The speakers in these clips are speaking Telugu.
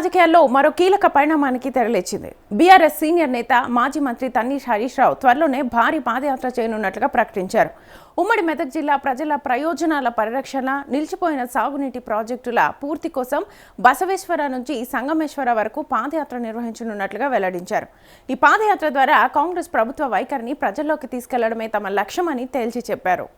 రాజకీయాల్లో మరో కీలక పరిణామానికి తెరలేచింది. బీఆర్ఎస్ సీనియర్ నేత మాజీ మంత్రి తన్నీర్ హరీష్ రావు త్వరలోనే భారీ పాదయాత్ర చేయనున్నట్లుగా ప్రకటించారు. ఉమ్మడి మెదక్ జిల్లా ప్రజల ప్రయోజనాల పరిరక్షణ, నిలిచిపోయిన సాగునీటి ప్రాజెక్టుల పూర్తి కోసం బసవేశ్వర నుంచి సంగమేశ్వర వరకు పాదయాత్ర నిర్వహించనున్నట్లుగా వెల్లడించారు. ఈ పాదయాత్ర ద్వారా కాంగ్రెస్ ప్రభుత్వ వైఖరిని ప్రజల్లోకి తీసుకెళ్లడమే తమ లక్ష్యమని తేల్చి చెప్పారు.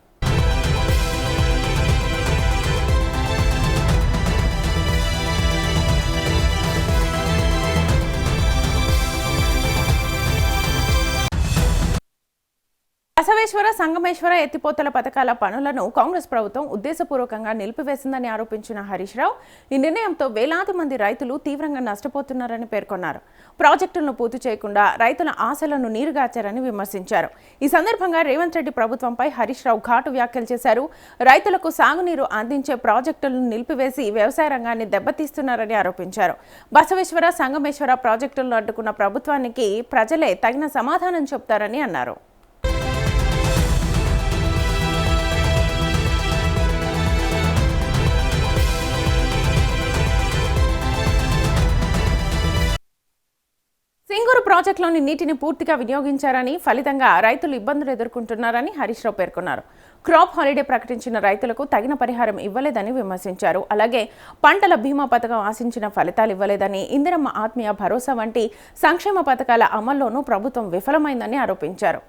బసవేశ్వర, సంగమేశ్వర ఎత్తిపోతల పథకాల పనులను కాంగ్రెస్ ప్రభుత్వం ఉద్దేశపూర్వకంగా నిలిపివేసిందని ఆరోపించిన హరీష్ రావు, ఈ నిర్ణయంతో వేలాది మంది రైతులు తీవ్రంగా నష్టపోతున్నారని పేర్కొన్నారు. ప్రాజెక్టులను పూర్తి చేయకుండా రైతుల ఆశలను నీరుగార్చారని విమర్శించారు. ఈ సందర్భంగా రేవంత్ రెడ్డి ప్రభుత్వంపై హరీష్ రావు ఘాటు వ్యాఖ్యలు చేశారు. రైతులకు సాగునీరు అందించే ప్రాజెక్టులను నిలిపివేసి వ్యవసాయ రంగాన్ని దెబ్బతీస్తున్నారని ఆరోపించారు. బసవేశ్వర, సంగమేశ్వర ప్రాజెక్టులను అడ్డుకున్న ప్రభుత్వానికి ప్రజలే తగిన సమాధానం చెబుతారని అన్నారు. సింగూరు ప్రాజెక్టులోని నీటిని పూర్తిగా వినియోగించారని, ఫలితంగా రైతులు ఇబ్బందులు ఎదుర్కొంటున్నారని హరీష్ రావు పేర్కొన్నారు. క్రాప్ హాలిడే ప్రకటించిన రైతులకు తగిన పరిహారం ఇవ్వలేదని విమర్శించారు. అలాగే పంటల బీమా పథకం ఆశించిన ఫలితాలు ఇవ్వలేదని, ఇందిరమ్మ ఆత్మీయ భరోసా వంటి సంక్షేమ పథకాల అమల్లోనూ ప్రభుత్వం విఫలమైందని ఆరోపించారు.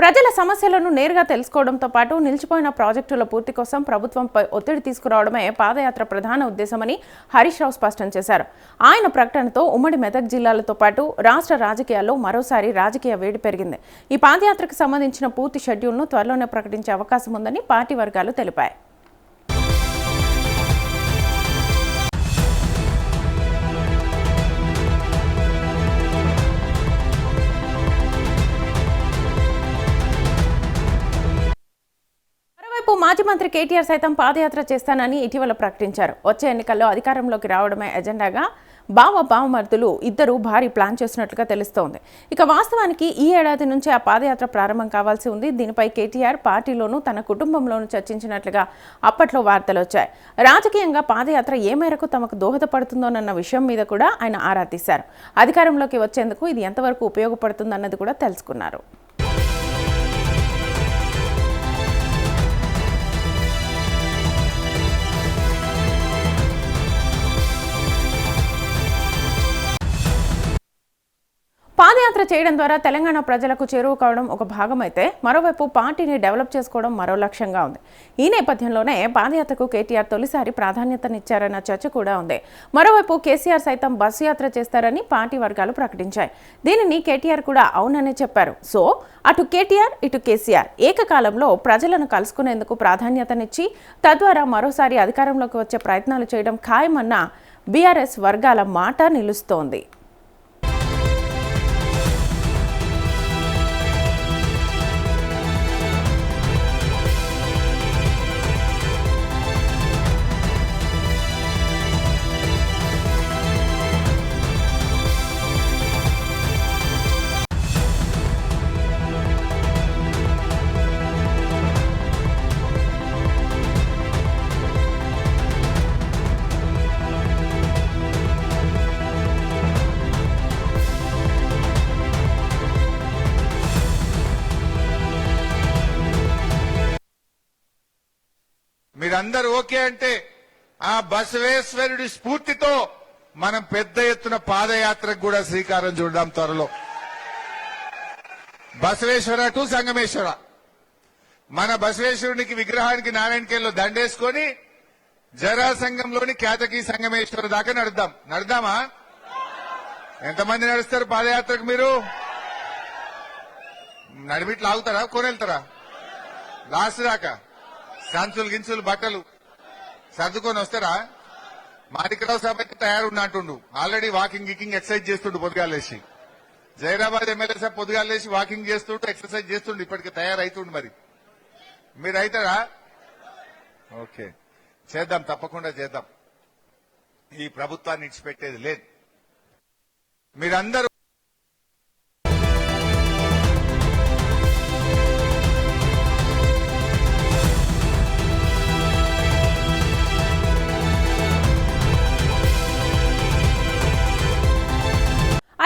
ప్రజల సమస్యలను నేరుగా తెలుసుకోవడంతో పాటు నిలిచిపోయిన ప్రాజెక్టుల పూర్తి కోసం ప్రభుత్వంపై ఒత్తిడి తీసుకురావడమే పాదయాత్ర ప్రధాన ఉద్దేశమని హరీష్ రావు స్పష్టం చేశారు. ఆయన ప్రకటనతో ఉమ్మడి మెదక్ జిల్లాలతో పాటు రాష్ట్ర రాజకీయాల్లో మరోసారి రాజకీయ వేడి పెరిగింది. ఈ పాదయాత్రకు సంబంధించిన పూర్తి షెడ్యూల్ను త్వరలోనే ప్రకటించే అవకాశం ఉందని పార్టీ వర్గాలు తెలిపాయి. మాజీ మంత్రి కేటీఆర్ సైతం పాదయాత్ర చేస్తానని ఇటీవల ప్రకటించారు. వచ్చే ఎన్నికల్లో అధికారంలోకి రావడమే ఎజెండాగా బావమర్దులు ఇద్దరు భారీ ప్లాన్ చేసినట్లుగా తెలుస్తోంది. ఇక వాస్తవానికి ఈ ఏడాది నుంచే ఆ పాదయాత్ర ప్రారంభం కావాల్సి ఉంది. దీనిపై కేటీఆర్ పార్టీలోనూ తన కుటుంబంలోనూ చర్చించినట్లుగా అప్పట్లో వార్తలు వచ్చాయి. రాజకీయంగా పాదయాత్ర ఏ మేరకు తమకు దోహదపడుతుందోనన్న విషయం మీద కూడా ఆయన ఆరా తీశారు. అధికారంలోకి వచ్చేందుకు ఇది ఎంతవరకు ఉపయోగపడుతుందన్నది కూడా తెలుసుకున్నారు. పాదయాత్ర చేయడం ద్వారా తెలంగాణ ప్రజలకు చేరువ కావడం ఒక భాగమైతే, మరోవైపు పార్టీని డెవలప్ చేసుకోవడం మరో లక్ష్యంగా ఉంది. ఈ నేపథ్యంలోనే పాదయాత్రకు కేటీఆర్ తొలిసారి ప్రాధాన్యతనిచ్చారన్న చర్చ కూడా ఉంది. మరోవైపు కేసీఆర్ సైతం బస్సు యాత్ర చేస్తారని పార్టీ వర్గాలు ప్రకటించాయి. దీనిని కేటీఆర్ కూడా అవునని చెప్పారు. సో అటు కేటీఆర్, ఇటు కేసీఆర్ ఏకకాలంలో ప్రజలను కలుసుకునేందుకు ప్రాధాన్యతనిచ్చి తద్వారా మరోసారి అధికారంలోకి వచ్చే ప్రయత్నాలు చేయడం ఖాయమన్న బీఆర్ఎస్ వర్గాల మాట నిలుస్తోంది. మీరందరూ ఓకే అంటే ఆ బసవేశ్వరుడి స్ఫూర్తితో మనం పెద్ద ఎత్తున పాదయాత్రకు కూడా శ్రీకారం చుడదాం త్వరలో. బసవేశ్వర టు సంగమేశ్వర, మన బసవేశ్వరునికి విగ్రహానికి నారాయణకేల్లో దండేసుకొని జరాసంగంలోని ఖ్యాతకి సంగమేశ్వర దాకా నడుద్దామా? ఎంతమంది నడుస్తారు పాదయాత్రకు? మీరు నడిమిట్లు ఆగుతారా, కొనెళ్తారా? లాస్ట్ దాకా సంచులు గించులు బట్టలు సర్దుకొని వస్తారా? మాణిక్రావు సభ అయితే తయారున్నట్టుండు. ఆల్రెడీ వాకింగ్ ఎక్సర్సైజ్ చేస్తుండు పొద్దుగాలేసి. జైరాబాద్ ఎమ్మెల్యే సార్ పొద్దుగాలేసి వాకింగ్ చేస్తుంటూ ఎక్సర్సైజ్ చేస్తుండు. ఇప్పటికి తయారైతుండు. మరి మీరు అవుతారా? ఓకే, చేద్దాం, తప్పకుండా చేద్దాం. ఈ ప్రభుత్వాన్ని ఇచ్చిపెట్టేది లేదు. మీరందరూ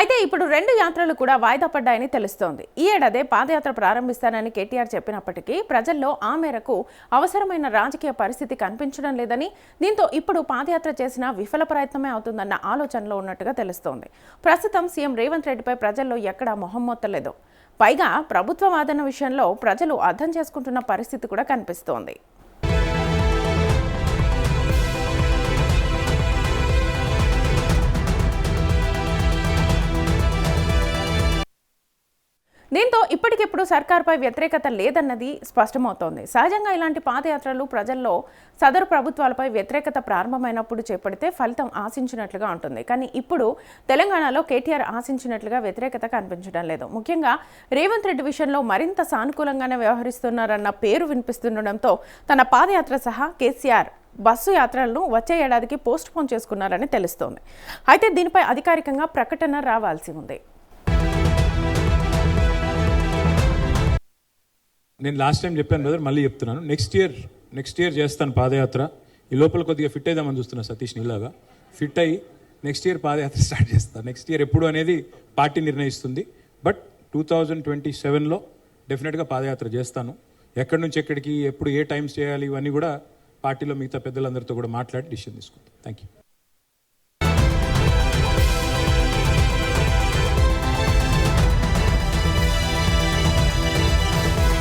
అయితే ఇప్పుడు 2 యాత్రలు కూడా వాయిదా పడ్డాయని తెలుస్తోంది. ఈ ఏడాదే పాదయాత్ర ప్రారంభిస్తానని కేటీఆర్ చెప్పినప్పటికీ ప్రజల్లో ఆ మేరకు అవసరమైన రాజకీయ పరిస్థితి కనిపించడం లేదని, దీంతో ఇప్పుడు పాదయాత్ర చేసినా విఫల ప్రయత్నమే అవుతుందన్న ఆలోచనలో ఉన్నట్టుగా తెలుస్తోంది. ప్రస్తుతం సీఎం రేవంత్ రెడ్డిపై ప్రజల్లో ఎక్కడా మొహం మొత్తలేదు. పైగా ప్రభుత్వ వాదన విషయంలో ప్రజలు అర్థం చేసుకుంటున్న పరిస్థితి కూడా కనిపిస్తోంది. దీంతో ఇప్పటికిప్పుడు సర్కార్పై వ్యతిరేకత లేదన్నది స్పష్టమవుతోంది. సహజంగా ఇలాంటి పాదయాత్రలు ప్రజల్లో సదరు ప్రభుత్వాలపై వ్యతిరేకత ప్రారంభమైనప్పుడు చేపడితే ఫలితం ఆశించినట్లుగా ఉంటుంది. కానీ ఇప్పుడు తెలంగాణలో కేటీఆర్ ఆశించినట్లుగా వ్యతిరేకత కనిపించడం లేదు. ముఖ్యంగా రేవంత్ రెడ్డి విషయంలో మరింత సానుకూలంగానే వ్యవహరిస్తున్నారన్న పేరు వినిపిస్తుండటంతో తన పాదయాత్ర సహా కేసీఆర్ బస్సు యాత్రలను వచ్చే ఏడాదికి పోస్ట్ పోన్ చేసుకున్నారని తెలుస్తోంది. అయితే దీనిపై అధికారికంగా ప్రకటన రావాల్సి ఉంది. నేను లాస్ట్ టైం చెప్పాను బ్రదర్, మళ్ళీ చెప్తున్నాను. నెక్స్ట్ ఇయర్ చేస్తాను పాదయాత్ర. ఈ లోపల కొద్దిగా ఫిట్ అయిదామని చూస్తున్నా సతీష్ నీలాగా. ఫిట్ అయ్యి నెక్స్ట్ ఇయర్ పాదయాత్ర స్టార్ట్ చేస్తాను. నెక్స్ట్ ఇయర్ ఎప్పుడు అనేది పార్టీ నిర్ణయిస్తుంది. బట్ 2027లో డెఫినెట్గా పాదయాత్ర చేస్తాను. ఎక్కడి నుంచి ఎక్కడికి, ఎప్పుడు ఏ టైమ్స్ చేయాలి, ఇవన్నీ కూడా పార్టీలో మిగతా పెద్దలందరితో కూడా మాట్లాడి డిసిషన్ తీసుకుంటాను. Thank you.